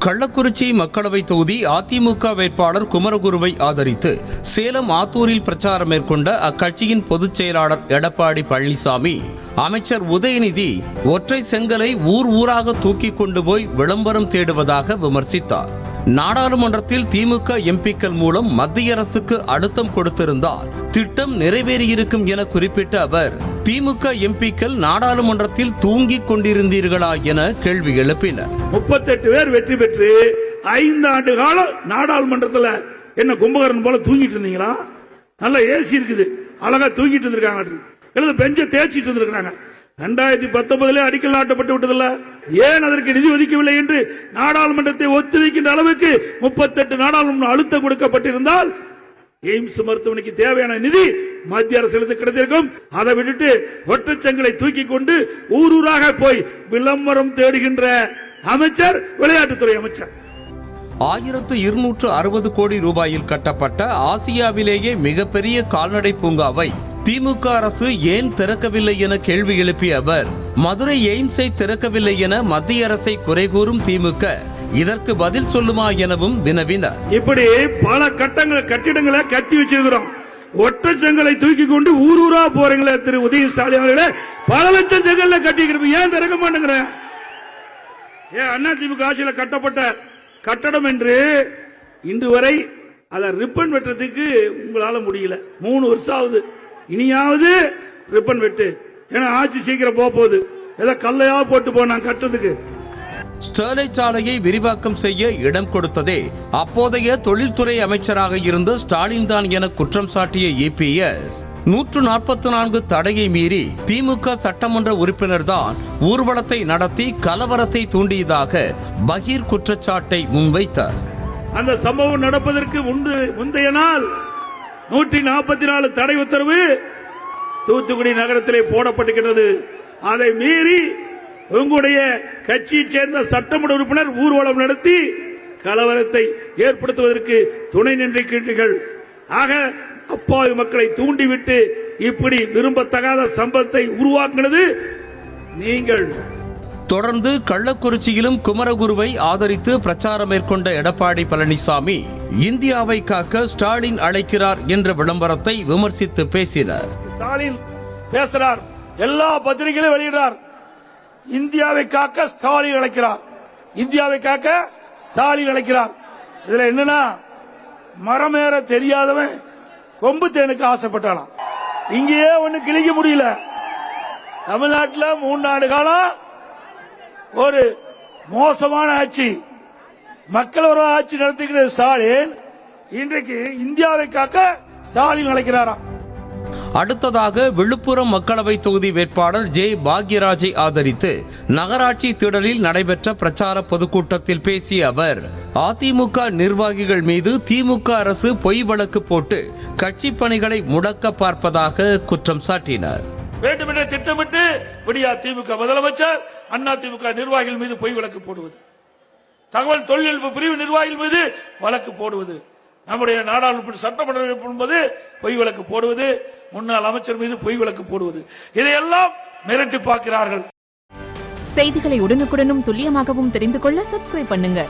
கள்ளக்குறிச்சி மக்களவை தொகுதி அதிமுக வேட்பாளர் குமரகுருவை ஆதரித்து சேலம் ஆத்தூரில் பிரச்சாரம் மேற்கொண்ட அக்கட்சியின் பொதுச் செயலாளர் எடப்பாடி பழனிசாமி அமைச்சர் உதயநிதி ஒற்றை செங்கலை ஊர் ஊராக தூக்கி கொண்டு போய் விளம்பரம் தேடுவதாக விமர்சித்தார். நாடாளுமன்றத்தில் திமுக எம்பிக்கள் மூலம் மத்திய அரசுக்கு அழுத்தம் கொடுத்திருந்தால் திட்டம் நிறைவேறியிருக்கும் என குறிப்பிட்ட அவர், திமுக எம்பிக்கள் நாடாளுமன்றத்தில் தூங்கிக் கொண்டிருந்தீர்களா என கேள்வி எழுப்பினர். 38 பேர் வெற்றி பெற்று 5 ஆண்டு காலம் நாடாளுமன்றத்தில் என்ன கும்பகரன் போல தூங்கிட்டு இருந்தீங்களா? நல்ல ஏசி இருக்குது, அழகா தூங்கிட்டு இருந்திருக்காங்க, பெஞ்ச தேய்ச்சிட்டு இருந்திருக்காங்க. 2019 அடிக்கல் நாட்டப்பட்டு விட்டதில்ல, ஏன் அதற்கு நிதி ஒதுக்கவில்லை என்று நாடாளுமன்றத்தை ஒத்திவைக்கின்ற அளவுக்கு 38 நாடாளுமன்ற அழுத்தம் கொடுக்கப்பட்டிருந்தால் எய்ம்ஸ் மருத்துவமனைக்கு தேவையான நிதி மத்திய அரசு கிடைத்திருக்கும். அதை விட்டுட்டு ஒற்றச்சங்களை தூக்கி கொண்டு ஊர் ஊராக போய் விளம்பரம் தேடுகின்ற அமைச்சர் விளையாட்டுத்துறை அமைச்சர். 1260 கோடி ரூபாயில் கட்டப்பட்ட ஆசியாவிலேயே மிகப்பெரிய கால்நடை பூங்காவை திமுக அரசு ஏன் திறக்கவில்லை என கேள்வி எழுப்பிய அவர், மதுரை எய்ம்ஸை திறக்கவில்லை என மத்திய அரசை குறை கூறும் திமுக இதற்கு பதில் சொல்லுமா எனவும் வினவினார். இப்படி பல கட்டிடங்களை கட்டி வச்சிருக்கிறோம். ஒற்றை செங்கலை தூக்கி கொண்டு ஊர் ஊரா போறீங்களே திரு உதய ஸ்டாலின் அவர்களே, பல லட்சம் செங்கல்ல கட்டிக்கிறோம், ஏன் திறக்க மாட்டேங்கிற? ஏன் அண்ணா திமுக ஆட்சியில் கட்டப்பட்ட கட்டடம் என்று இன்று வரை அதை ரிப்பன் வெட்டுறதுக்கு உங்களால முடியல. 3 வருஷம் ஆகுது, இனியாவது ரிப்பன் வெட்டு, ஏன்னா ஆட்சி சீக்கிரம் போகுது, ஏதோ கல்லையா போட்டு போனாங்க கட்டுறதுக்கு. ஸ்டெர்லைட் ஆலையை விரிவாக்கம் செய்ய இடம் கொடுத்ததே அப்போதைய தொழில்துறை அமைச்சராக இருந்த ஸ்டாலின் தான் என குற்றம் சாட்டிய EPS, 144 தடையை மீறி திமுக சட்டமன்ற உறுப்பினர் தான் ஊர்வலத்தை நடத்தி கலவரத்தை தூண்டியதாக பகீர் குற்றச்சாட்டை முன்வைத்தார். அந்த சம்பவம் நடப்பதற்கு முந்தைய நாள் 144 தடை உத்தரவு தூத்துக்குடி நகரத்திலே போடப்பட்டிருக்கிறது. அதை மீறி உங்களுடைய கட்சியை சேர்ந்த சட்டமன்ற உறுப்பினர் ஊர்வலம் நடத்தி கலவரத்தை ஏற்படுத்துவதற்கு துணை நின்றிருக்கிறீர்கள். ஆக அப்பாவி மக்களை தூண்டிவிட்டு இப்படி விரும்பத்தகாத சம்பவத்தை உருவாக்குகிறது நீங்கள். தொடர்ந்து கள்ளக்குறிச்சியிலும் குமரகுருவை ஆதரித்து பிரச்சாரம் மேற்கொண்ட எடப்பாடி பழனிசாமி, இந்தியாவை காக்க ஸ்டாலின் அழைக்கிறார் என்ற விளம்பரத்தை விமர்சித்து பேசினார். ஸ்டாலின் பேசுறார், எல்லா பத்திரிகைகளும் வெளியிடுறார், இந்தியாவை காக்க ஸ்டாலின் அழைக்கிறார், இந்தியாவை காக்க ஸ்டாலின் அழைக்கிறார். இதுல என்னன்னா, மரமேற தெரியாதவன் கொம்பு தேனுக்கு ஆசைப்பட்டானாம். இங்கேயே ஒண்ணு கிழிக்க முடியல. தமிழ்நாட்டில் 3 ஆண்டு காலம் ஒரு மோசமான ஆட்சி, மக்கள் ஒரு ஆட்சி நடத்துகிற ஸ்டாலின் இன்றைக்கு இந்தியாவை காக்க ஸ்டாலின் அழைக்கிறாராம். அடுத்ததாக விழுப்புரம் மக்களவை தொகுதி வேட்பாளர் ஜே பாக்யராஜை ஆதரித்து நகராட்சி திடலில் நடைபெற்ற பிரச்சார பொதுக்கூட்டத்தில் பேசிய அவர், அதிமுக நிர்வாகிகள் மீது திமுக அரசு பொய் வழக்கு போட்டு கட்சி பணிகளை முடக்க பார்ப்பதாக குற்றம் சாட்டினார். வேண்டுமென்றே திட்டமிட்டு விடியா திமுக முதலமைச்சர் அண்ணா திமுக நிர்வாகிகள் மீது பொய் வழக்கு போடுவது, தகவல் தொழில்நுட்ப பிரிவு நிர்வாகிகள் மீது வழக்கு போடுவது, நம்முடைய நாடாளுமன்ற சட்டமன்ற என்பது பொய் வழக்கு போடுவது, முன்னாள் அமைச்சர் மீது பொய் வழக்கு போடுவது, இதையெல்லாம் மிரட்டி பார்க்கிறார்கள். செய்திகளை உடனுக்குடனும் துல்லியமாகவும் தெரிந்து கொள்ள சப்ஸ்கிரைப் பண்ணுங்க.